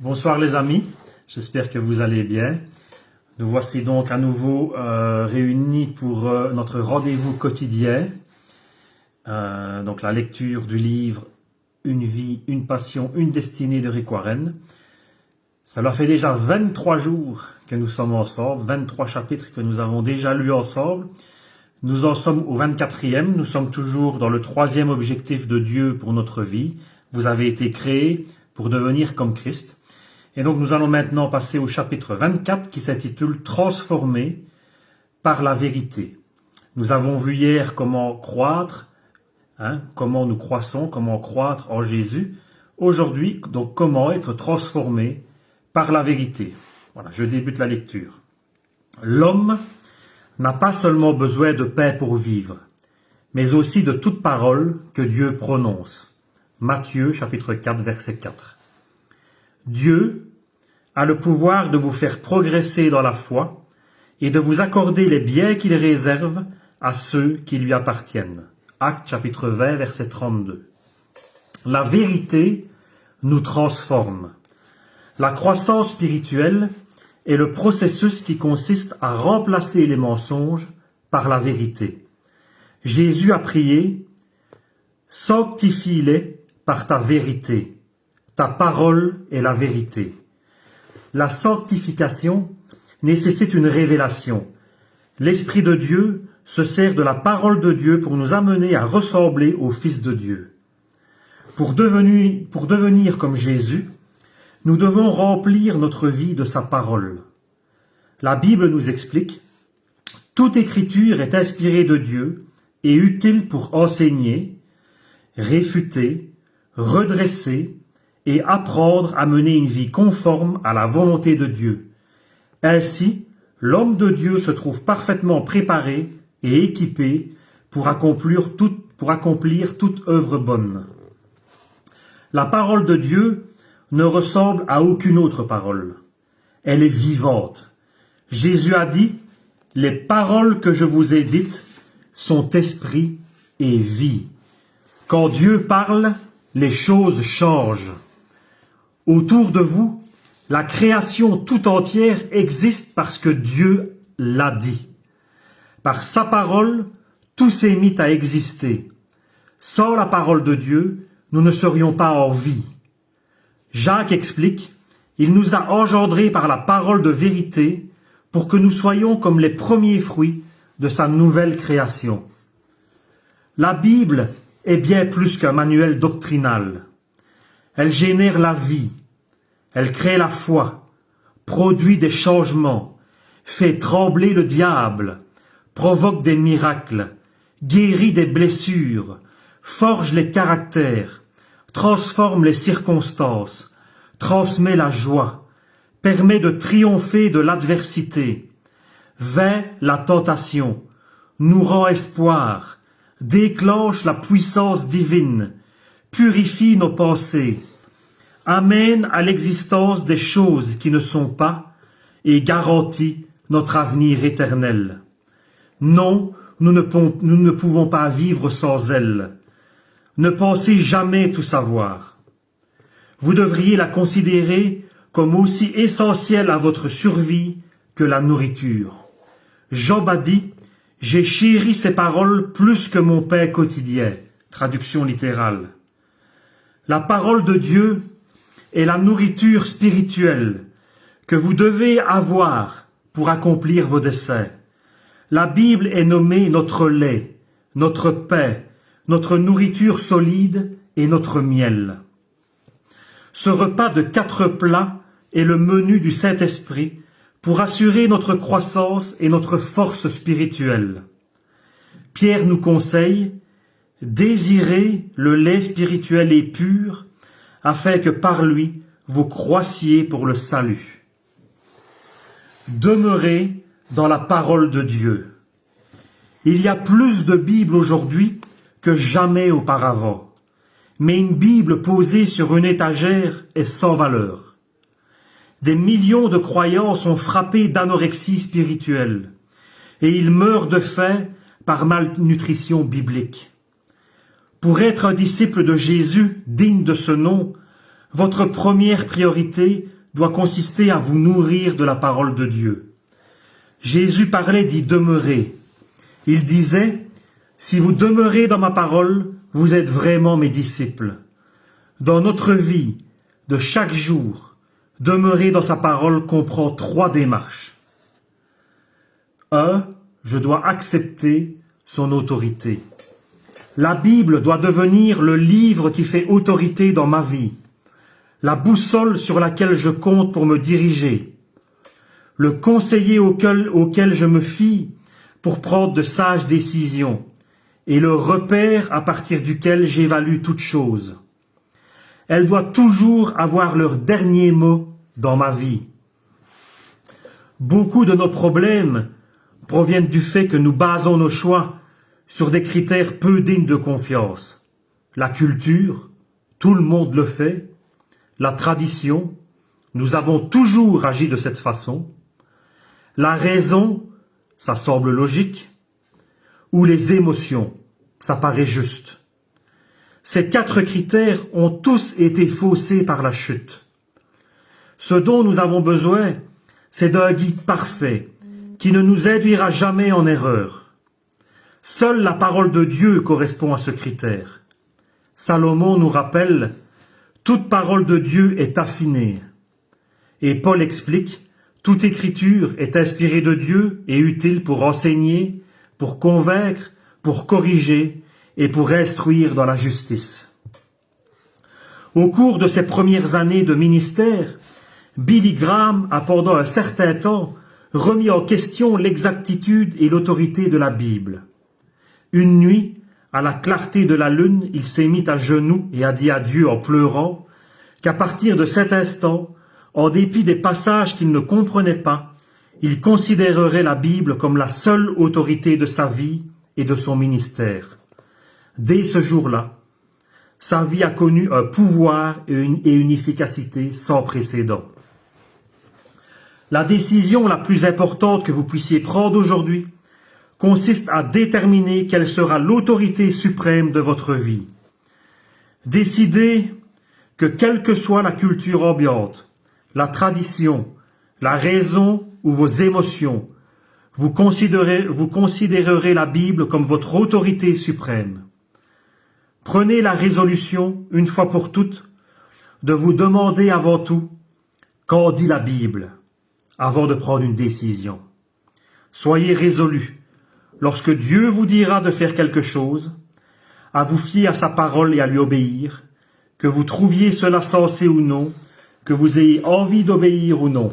Bonsoir les amis, j'espère que vous allez bien. Nous voici donc à nouveau réunis pour notre rendez-vous quotidien. Donc la lecture du livre Une vie, une passion, une destinée de Rick Warren. Ça leur fait déjà 23 jours que nous sommes ensemble, 23 chapitres que nous avons déjà lus ensemble. Nous en sommes au 24e, nous sommes toujours dans le troisième objectif de Dieu pour notre vie. Vous avez été créés pour devenir comme Christ. Et donc nous allons maintenant passer au chapitre 24 qui s'intitule « Transformé par la vérité ». Nous avons vu hier comment croître, comment nous croissons, comment croître en Jésus. Aujourd'hui, donc comment être transformé par la vérité. Voilà, je débute la lecture. L'homme n'a pas seulement besoin de pain pour vivre, mais aussi de toute parole que Dieu prononce. Matthieu chapitre 4 verset 4. Dieu a le pouvoir de vous faire progresser dans la foi et de vous accorder les biens qu'il réserve à ceux qui lui appartiennent. Actes chapitre 20 verset 32. La vérité nous transforme. La croissance spirituelle est le processus qui consiste à remplacer les mensonges par la vérité. Jésus a prié « Sanctifie-les par ta vérité. Ta parole est la vérité. » La sanctification nécessite une révélation. L'Esprit de Dieu se sert de la parole de Dieu pour nous amener à ressembler au Fils de Dieu. Pour devenir comme Jésus, nous devons remplir notre vie de sa parole. La Bible nous explique « Toute écriture est inspirée de Dieu et utile pour enseigner, réfuter, redresser et apprendre à mener une vie conforme à la volonté de Dieu. Ainsi, l'homme de Dieu se trouve parfaitement préparé et équipé pour accomplir toute œuvre bonne. » La parole de Dieu ne ressemble à aucune autre parole. Elle est vivante. Jésus a dit « Les paroles que je vous ai dites sont esprit et vie. » Quand Dieu parle, les choses changent. Autour de vous, la création tout entière existe parce que Dieu l'a dit. Par sa parole, tout s'est mis à exister. Sans la parole de Dieu, nous ne serions pas en vie. Jacques explique, il nous a engendrés par la parole de vérité pour que nous soyons comme les premiers fruits de sa nouvelle création. La Bible est bien plus qu'un manuel doctrinal. Elle génère la vie, elle crée la foi, produit des changements, fait trembler le diable, provoque des miracles, guérit des blessures, forge les caractères, transforme les circonstances, transmet la joie, permet de triompher de l'adversité, vainc la tentation, nous rend espoir, déclenche la puissance divine, purifie nos pensées, amène à l'existence des choses qui ne sont pas et garantit notre avenir éternel. Non, nous ne pouvons pas vivre sans elle. Ne pensez jamais tout savoir. Vous devriez la considérer comme aussi essentielle à votre survie que la nourriture. Job a dit « J'ai chéri ces paroles plus que mon pain quotidien ». Traduction littérale. La parole de Dieu est la nourriture spirituelle que vous devez avoir pour accomplir vos desseins. La Bible est nommée notre lait, notre pain, notre nourriture solide et notre miel. Ce repas de 4 plats est le menu du Saint-Esprit pour assurer notre croissance et notre force spirituelle. Pierre nous conseille « Désirez le lait spirituel et pur, afin que par lui vous croissiez pour le salut. » Demeurez dans la parole de Dieu. Il y a plus de Bibles aujourd'hui que jamais auparavant, mais une Bible posée sur une étagère est sans valeur. Des millions de croyants sont frappés d'anorexie spirituelle et ils meurent de faim par malnutrition biblique. Pour être un disciple de Jésus digne de ce nom, votre première priorité doit consister à vous nourrir de la parole de Dieu. Jésus parlait d'y demeurer. Il disait, « Si vous demeurez dans ma parole, vous êtes vraiment mes disciples. » Dans notre vie, de chaque jour, demeurer dans sa parole comprend 3 démarches. 1. Je dois accepter son autorité. La Bible doit devenir le livre qui fait autorité dans ma vie, la boussole sur laquelle je compte pour me diriger, le conseiller auquel je me fie pour prendre de sages décisions, et le repère à partir duquel j'évalue toute chose. Elle doit toujours avoir leur dernier mot dans ma vie. Beaucoup de nos problèmes proviennent du fait que nous basons nos choix sur des critères peu dignes de confiance. La culture, tout le monde le fait. La tradition, nous avons toujours agi de cette façon. La raison, ça semble logique. Ou les émotions, ça paraît juste. Ces 4 critères ont tous été faussés par la chute. Ce dont nous avons besoin, c'est d'un guide parfait, qui ne nous induira jamais en erreur. Seule la parole de Dieu correspond à ce critère. Salomon nous rappelle « Toute parole de Dieu est affinée ». Et Paul explique « Toute écriture est inspirée de Dieu et utile pour enseigner, pour convaincre, pour corriger et pour instruire dans la justice. » Au cours de ses premières années de ministère, Billy Graham a pendant un certain temps remis en question l'exactitude et l'autorité de la Bible. Une nuit, à la clarté de la lune, il s'est mis à genoux et a dit à Dieu en pleurant qu'à partir de cet instant, en dépit des passages qu'il ne comprenait pas, il considérerait la Bible comme la seule autorité de sa vie et de son ministère. Dès ce jour-là, sa vie a connu un pouvoir et une efficacité sans précédent. La décision la plus importante que vous puissiez prendre aujourd'hui consiste à déterminer quelle sera l'autorité suprême de votre vie. Décidez que quelle que soit la culture ambiante, la tradition, la raison ou vos émotions, vous considérerez la Bible comme votre autorité suprême. Prenez la résolution, une fois pour toutes, de vous demander avant tout « Qu'en dit la Bible ?» avant de prendre une décision. Soyez résolus, lorsque Dieu vous dira de faire quelque chose, à vous fier à sa parole et à lui obéir, que vous trouviez cela sensé ou non, que vous ayez envie d'obéir ou non.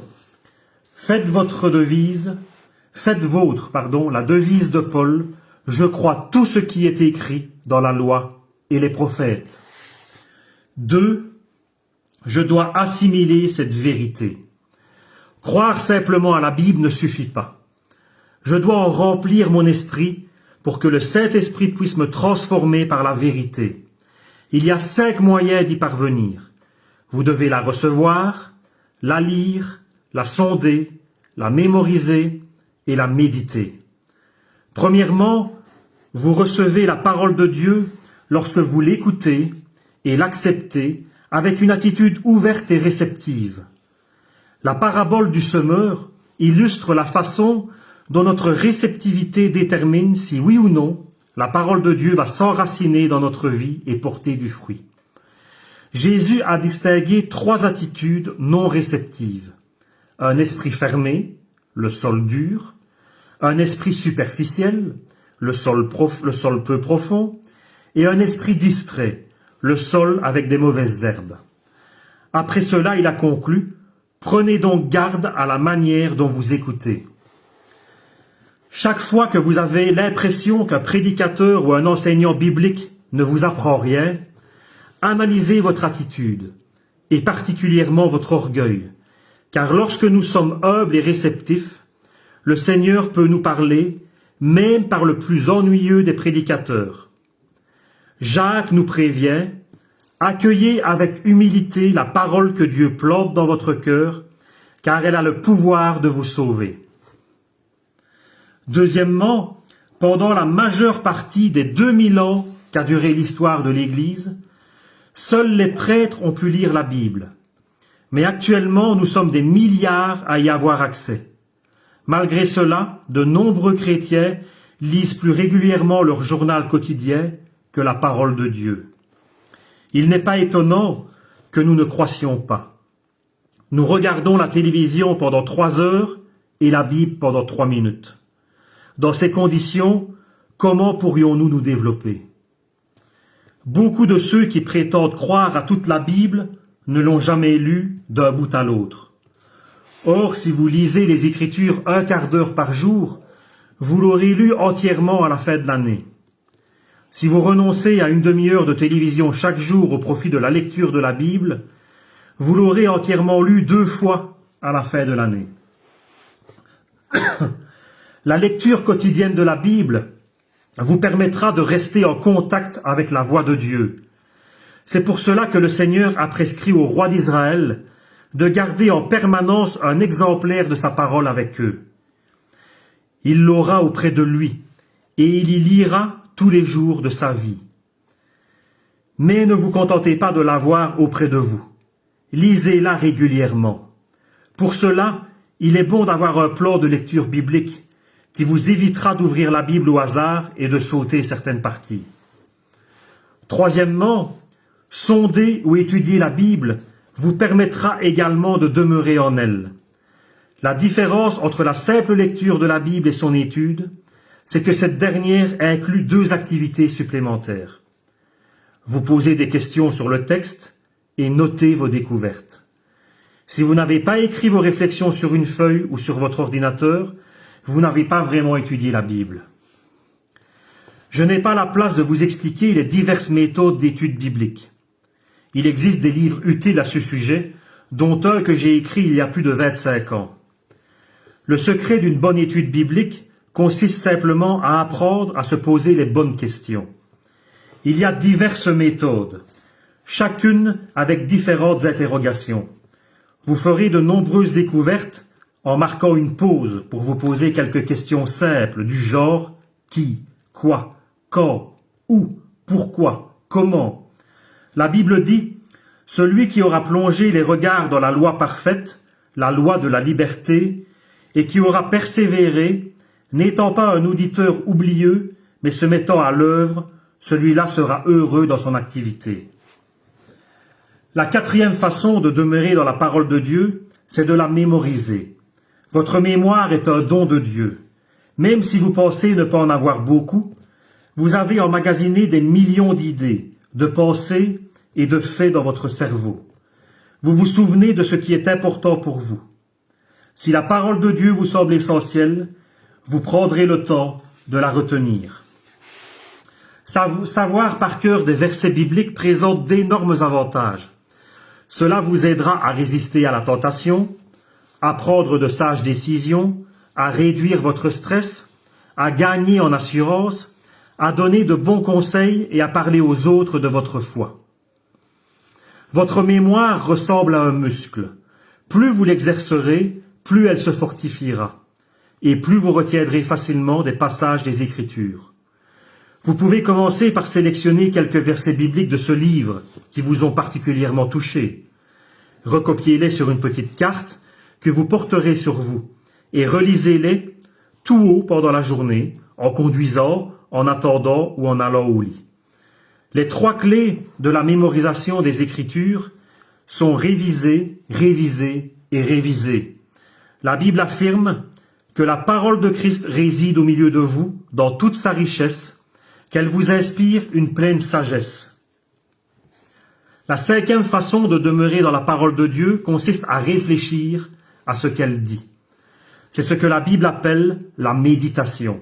Faites vôtre la devise de Paul, « Je crois tout ce qui est écrit dans la loi et les prophètes. » 2. Je dois assimiler cette vérité. Croire simplement à la Bible ne suffit pas. Je dois en remplir mon esprit pour que le Saint-Esprit puisse me transformer par la vérité. Il y a 5 moyens d'y parvenir. Vous devez la recevoir, la lire, la sonder, la mémoriser et la méditer. Premièrement, vous recevez la parole de Dieu lorsque vous l'écoutez et l'acceptez avec une attitude ouverte et réceptive. La parabole du semeur illustre la façon dont notre réceptivité détermine si oui ou non la parole de Dieu va s'enraciner dans notre vie et porter du fruit. Jésus a distingué 3 attitudes non réceptives. Un esprit fermé, le sol dur, un esprit superficiel, le sol peu profond, et un esprit distrait, le sol avec des mauvaises herbes. Après cela, il a conclu « Prenez donc garde à la manière dont vous écoutez. » Chaque fois que vous avez l'impression qu'un prédicateur ou un enseignant biblique ne vous apprend rien, analysez votre attitude, et particulièrement votre orgueil, car lorsque nous sommes humbles et réceptifs, le Seigneur peut nous parler, même par le plus ennuyeux des prédicateurs. Jacques nous prévient, accueillez avec humilité la parole que Dieu plante dans votre cœur, car elle a le pouvoir de vous sauver. Deuxièmement, pendant la majeure partie des 2000 ans qu'a duré l'histoire de l'Église, Seuls les prêtres ont pu lire la Bible. Mais actuellement, nous sommes des milliards à y avoir accès. Malgré cela, de nombreux chrétiens lisent plus régulièrement leur journal quotidien que la parole de Dieu. Il n'est pas étonnant que nous ne croissions pas. Nous regardons la télévision pendant 3 heures et la Bible pendant 3 minutes. Dans ces conditions, comment pourrions-nous nous développer? Beaucoup de ceux qui prétendent croire à toute la Bible ne l'ont jamais lue d'un bout à l'autre. Or, si vous lisez les Écritures un quart d'heure par jour, vous l'aurez lu entièrement à la fin de l'année. Si vous renoncez à une demi-heure de télévision chaque jour au profit de la lecture de la Bible, vous l'aurez entièrement lu 2 fois à la fin de l'année. La lecture quotidienne de la Bible vous permettra de rester en contact avec la voix de Dieu. C'est pour cela que le Seigneur a prescrit aux rois d'Israël de garder en permanence un exemplaire de sa parole avec eux. Il l'aura auprès de lui et il y lira tous les jours de sa vie. Mais ne vous contentez pas de l'avoir auprès de vous. Lisez-la régulièrement. Pour cela, il est bon d'avoir un plan de lecture biblique qui vous évitera d'ouvrir la Bible au hasard et de sauter certaines parties. Troisièmement, sonder ou étudier la Bible vous permettra également de demeurer en elle. La différence entre la simple lecture de la Bible et son étude, c'est que cette dernière inclut 2 activités supplémentaires. Vous posez des questions sur le texte et notez vos découvertes. Si vous n'avez pas écrit vos réflexions sur une feuille ou sur votre ordinateur, vous n'avez pas vraiment étudié la Bible. Je n'ai pas la place de vous expliquer les diverses méthodes d'étude biblique. Il existe des livres utiles à ce sujet, dont un que j'ai écrit il y a plus de 25 ans. Le secret d'une bonne étude biblique consiste simplement à apprendre à se poser les bonnes questions. Il y a diverses méthodes, chacune avec différentes interrogations. Vous ferez de nombreuses découvertes en marquant une pause pour vous poser quelques questions simples du genre qui, quoi, quand, où, pourquoi, comment. La Bible dit « Celui qui aura plongé les regards dans la loi parfaite, la loi de la liberté, et qui aura persévéré, n'étant pas un auditeur oublieux, mais se mettant à l'œuvre, celui-là sera heureux dans son activité. » La 4e façon de demeurer dans la parole de Dieu, c'est de la mémoriser. Votre mémoire est un don de Dieu. Même si vous pensez ne pas en avoir beaucoup, vous avez emmagasiné des millions d'idées, de pensées et de faits dans votre cerveau. Vous vous souvenez de ce qui est important pour vous. Si la parole de Dieu vous semble essentielle, vous prendrez le temps de la retenir. Savoir par cœur des versets bibliques présente d'énormes avantages. Cela vous aidera à résister à la tentation, à prendre de sages décisions, à réduire votre stress, à gagner en assurance, à donner de bons conseils et à parler aux autres de votre foi. Votre mémoire ressemble à un muscle. Plus vous l'exercerez, plus elle se fortifiera, et plus vous retiendrez facilement des passages des Écritures. Vous pouvez commencer par sélectionner quelques versets bibliques de ce livre qui vous ont particulièrement touché. Recopiez-les sur une petite carte que vous porterez sur vous et relisez-les tout haut pendant la journée, en conduisant, en attendant ou en allant au lit. Les 3 clés de la mémorisation des Écritures sont réviser, réviser et réviser. La Bible affirme que la parole de Christ réside au milieu de vous dans toute sa richesse, qu'elle vous inspire une pleine sagesse. La 5e façon de demeurer dans la parole de Dieu consiste à réfléchir à ce qu'elle dit. C'est ce que la Bible appelle la méditation.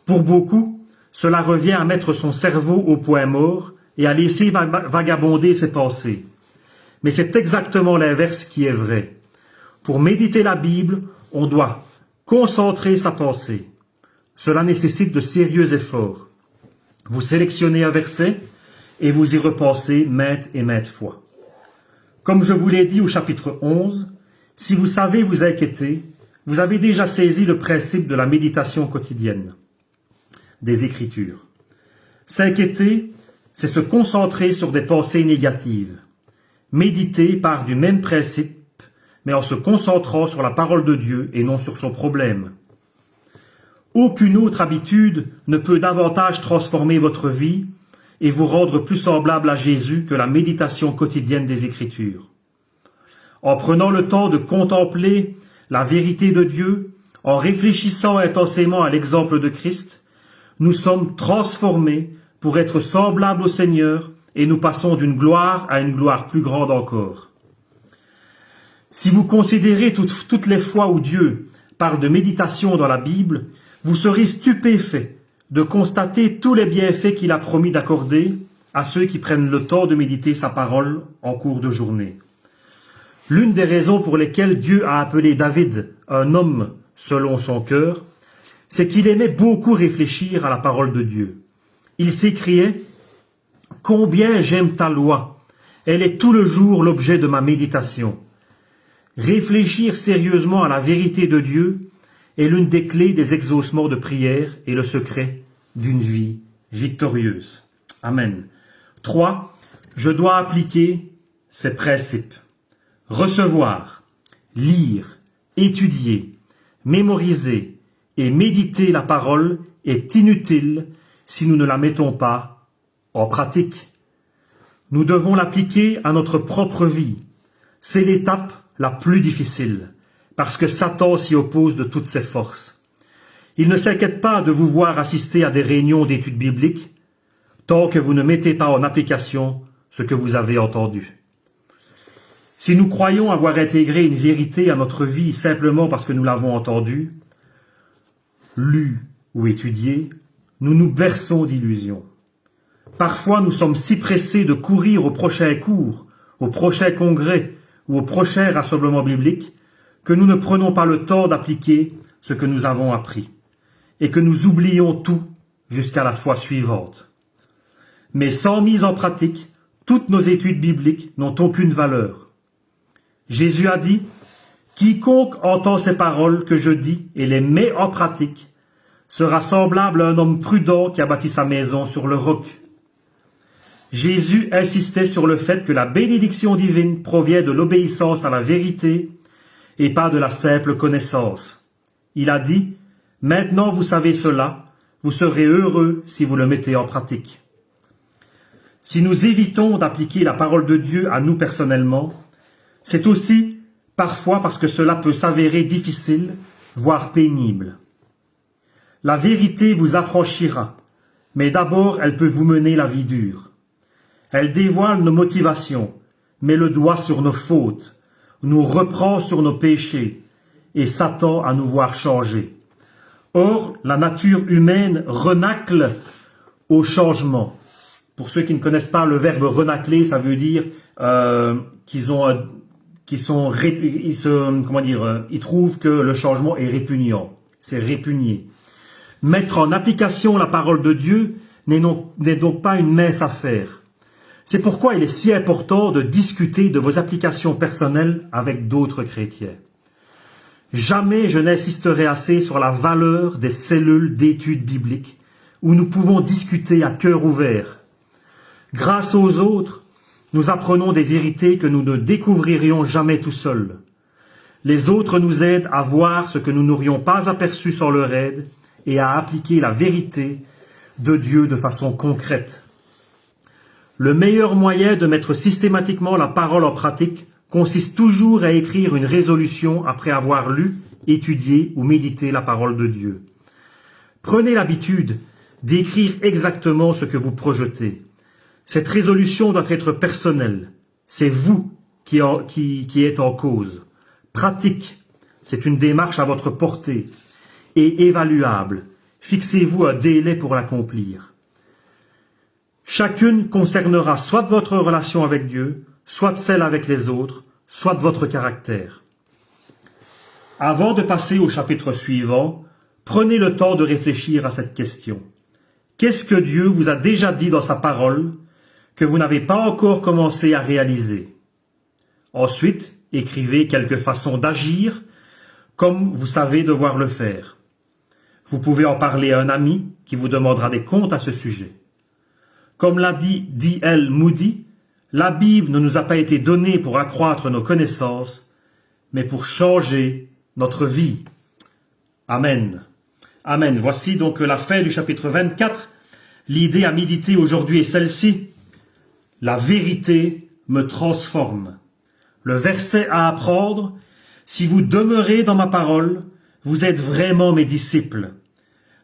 Pour beaucoup, cela revient à mettre son cerveau au point mort et à laisser vagabonder ses pensées. Mais c'est exactement l'inverse qui est vrai. Pour méditer la Bible, on doit concentrer sa pensée. Cela nécessite de sérieux efforts. Vous sélectionnez un verset et vous y repensez maintes et maintes fois. Comme je vous l'ai dit au chapitre 11, si vous savez vous inquiéter, vous avez déjà saisi le principe de la méditation quotidienne des Écritures. S'inquiéter, c'est se concentrer sur des pensées négatives. Méditer part du même principe, mais en se concentrant sur la parole de Dieu et non sur son problème. Aucune autre habitude ne peut davantage transformer votre vie et vous rendre plus semblable à Jésus que la méditation quotidienne des Écritures. En prenant le temps de contempler la vérité de Dieu, en réfléchissant intensément à l'exemple de Christ, nous sommes transformés pour être semblables au Seigneur et nous passons d'une gloire à une gloire plus grande encore. Si vous considérez toutes les fois où Dieu parle de méditation dans la Bible, vous serez stupéfait de constater tous les bienfaits qu'il a promis d'accorder à ceux qui prennent le temps de méditer sa parole en cours de journée. L'une des raisons pour lesquelles Dieu a appelé David un homme selon son cœur, c'est qu'il aimait beaucoup réfléchir à la parole de Dieu. Il s'écriait « Combien j'aime ta loi, elle est tout le jour l'objet de ma méditation. » Réfléchir sérieusement à la vérité de Dieu est l'une des clés des exaucements de prière et le secret d'une vie victorieuse. Amen. 3. Je dois appliquer ces principes. Recevoir, lire, étudier, mémoriser et méditer la parole est inutile si nous ne la mettons pas en pratique. Nous devons l'appliquer à notre propre vie. C'est l'étape la plus difficile, parce que Satan s'y oppose de toutes ses forces. Il ne s'inquiète pas de vous voir assister à des réunions d'études bibliques, tant que vous ne mettez pas en application ce que vous avez entendu. Si nous croyons avoir intégré une vérité à notre vie simplement parce que nous l'avons entendue, lue ou étudiée, nous nous berçons d'illusions. Parfois, nous sommes si pressés de courir au prochain cours, au prochain congrès ou au prochain rassemblement biblique que nous ne prenons pas le temps d'appliquer ce que nous avons appris et que nous oublions tout jusqu'à la fois suivante. Mais sans mise en pratique, toutes nos études bibliques n'ont aucune valeur. Jésus a dit « Quiconque entend ces paroles que je dis et les met en pratique sera semblable à un homme prudent qui a bâti sa maison sur le roc. » Jésus insistait sur le fait que la bénédiction divine provient de l'obéissance à la vérité et pas de la simple connaissance. Il a dit « Maintenant vous savez cela, vous serez heureux si vous le mettez en pratique. » Si nous évitons d'appliquer la parole de Dieu à nous personnellement, c'est aussi parfois parce que cela peut s'avérer difficile, voire pénible. La vérité vous affranchira, mais d'abord elle peut vous mener la vie dure. Elle dévoile nos motivations, met le doigt sur nos fautes, nous reprend sur nos péchés et s'attend à nous voir changer. Or, la nature humaine renacle au changement. Pour ceux qui ne connaissent pas le verbe renacler, ça veut dire ils trouvent que le changement est répugnant. C'est répugné. Mettre en application la parole de Dieu n'est donc pas une mince affaire. C'est pourquoi il est si important de discuter de vos applications personnelles avec d'autres chrétiens. Jamais je n'insisterai assez sur la valeur des cellules d'études bibliques où nous pouvons discuter à cœur ouvert. Grâce aux autres, nous apprenons des vérités que nous ne découvririons jamais tout seuls. Les autres nous aident à voir ce que nous n'aurions pas aperçu sans leur aide et à appliquer la vérité de Dieu de façon concrète. Le meilleur moyen de mettre systématiquement la parole en pratique consiste toujours à écrire une résolution après avoir lu, étudié ou médité la parole de Dieu. Prenez l'habitude d'écrire exactement ce que vous projetez. Cette résolution doit être personnelle. C'est vous qui êtes en cause. Pratique, c'est une démarche à votre portée et évaluable. Fixez-vous un délai pour l'accomplir. Chacune concernera soit votre relation avec Dieu, soit celle avec les autres, soit votre caractère. Avant de passer au chapitre suivant, prenez le temps de réfléchir à cette question. Qu'est-ce que Dieu vous a déjà dit dans sa parole que vous n'avez pas encore commencé à réaliser? Ensuite, écrivez quelques façons d'agir comme vous savez devoir le faire. Vous pouvez en parler à un ami qui vous demandera des comptes à ce sujet. Comme l'a dit D.L. Moody, la Bible ne nous a pas été donnée pour accroître nos connaissances, mais pour changer notre vie. Amen. Amen. Voici donc la fin du chapitre 24. L'idée à méditer aujourd'hui est celle-ci. La vérité me transforme. Le verset à apprendre. Si vous demeurez dans ma parole, vous êtes vraiment mes disciples.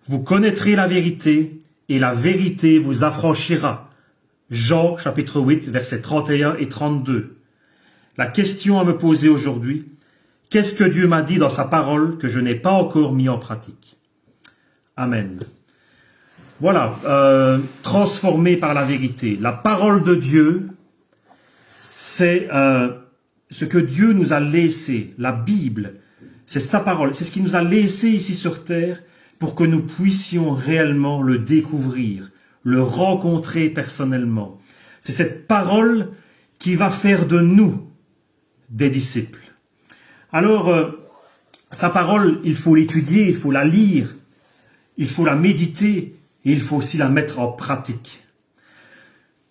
Vous connaîtrez la vérité et la vérité vous affranchira. Jean chapitre 8 versets 31 et 32. La question à me poser aujourd'hui, qu'est-ce que Dieu m'a dit dans sa parole que je n'ai pas encore mis en pratique? Amen. Voilà, transformé par la vérité. La parole de Dieu, c'est ce que Dieu nous a laissé. La Bible, c'est sa parole. C'est ce qu'il nous a laissé ici sur terre pour que nous puissions réellement le découvrir, le rencontrer personnellement. C'est cette parole qui va faire de nous des disciples. Alors, sa parole, il faut l'étudier, il faut la lire, il faut la méditer, et il faut aussi la mettre en pratique.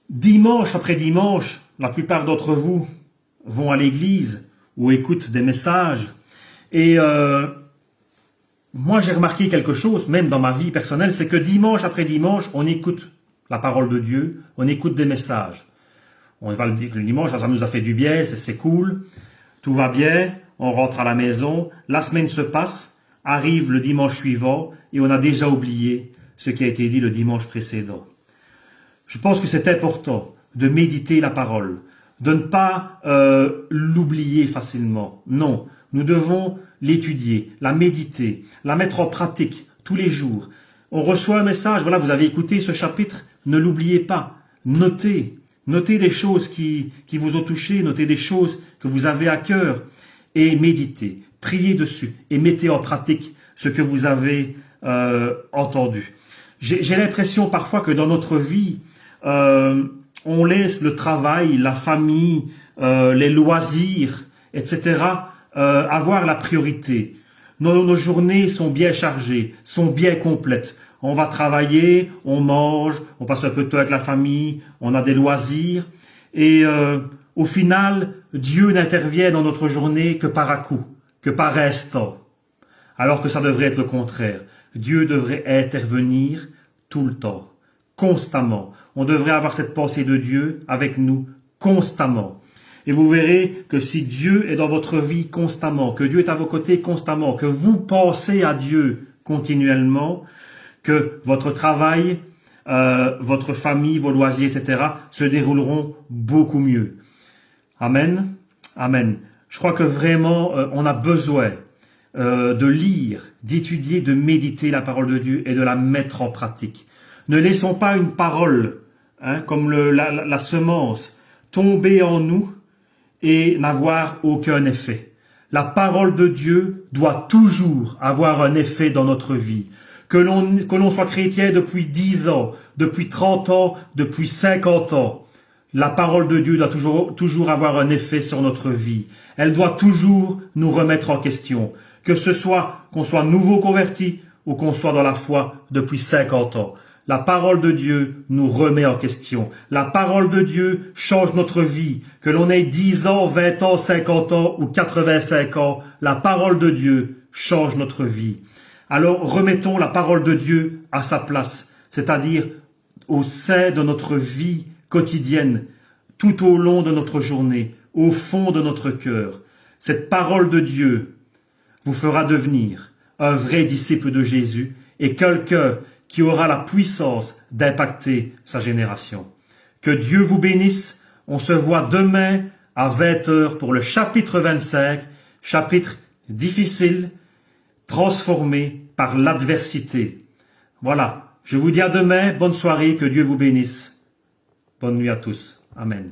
Dimanche après dimanche, la plupart d'entre vous vont à l'église ou écoutent des messages. Et moi, j'ai remarqué quelque chose, même dans ma vie personnelle, c'est que dimanche après dimanche, on écoute la parole de Dieu, on écoute des messages. On va le dire que le dimanche, ça nous a fait du bien, c'est cool, tout va bien, on rentre à la maison, la semaine se passe, arrive le dimanche suivant, et on a déjà oublié ce qui a été dit le dimanche précédent. Je pense que c'est important de méditer la parole, de ne pas l'oublier facilement. Non, nous devons l'étudier, la méditer, la mettre en pratique tous les jours. On reçoit un message, voilà, vous avez écouté ce chapitre, ne l'oubliez pas, notez des choses qui vous ont touché, notez des choses que vous avez à cœur et méditez, priez dessus et mettez en pratique ce que vous avez entendu. J'ai l'impression parfois que dans notre vie, on laisse le travail, la famille, les loisirs, etc. Avoir la priorité. Nos journées sont bien chargées, sont bien complètes. On va travailler, on mange, on passe un peu de temps avec la famille, on a des loisirs. Et au final, Dieu n'intervient dans notre journée que par à-coup, que par instant. Alors que ça devrait être le contraire. Dieu devrait intervenir tout le temps, constamment. On devrait avoir cette pensée de Dieu avec nous constamment. Et vous verrez que si Dieu est dans votre vie constamment, que Dieu est à vos côtés constamment, que vous pensez à Dieu continuellement, que votre travail, votre famille, vos loisirs, etc. se dérouleront beaucoup mieux. Amen. Amen. Je crois que vraiment, on a besoin de lire, d'étudier, de méditer la parole de Dieu et de la mettre en pratique. Ne laissons pas une parole, comme la semence, tomber en nous et n'avoir aucun effet. La parole de Dieu doit toujours avoir un effet dans notre vie. Que l'on soit chrétien depuis 10 ans, depuis 30 ans, depuis 50 ans, la parole de Dieu doit toujours avoir un effet sur notre vie. Elle doit toujours nous remettre en question. Que ce soit qu'on soit nouveau converti ou qu'on soit dans la foi depuis 50 ans. La parole de Dieu nous remet en question. La parole de Dieu change notre vie. Que l'on ait 10 ans, 20 ans, 50 ans ou 85 ans, la parole de Dieu change notre vie. Alors remettons la parole de Dieu à sa place, c'est-à-dire au sein de notre vie quotidienne, tout au long de notre journée, au fond de notre cœur. Cette parole de Dieu vous fera devenir un vrai disciple de Jésus et quelqu'un qui aura la puissance d'impacter sa génération. Que Dieu vous bénisse. On se voit demain à 20h pour le chapitre 25, chapitre difficile, transformé par l'adversité. Voilà, je vous dis à demain, bonne soirée, que Dieu vous bénisse. Bonne nuit à tous. Amen.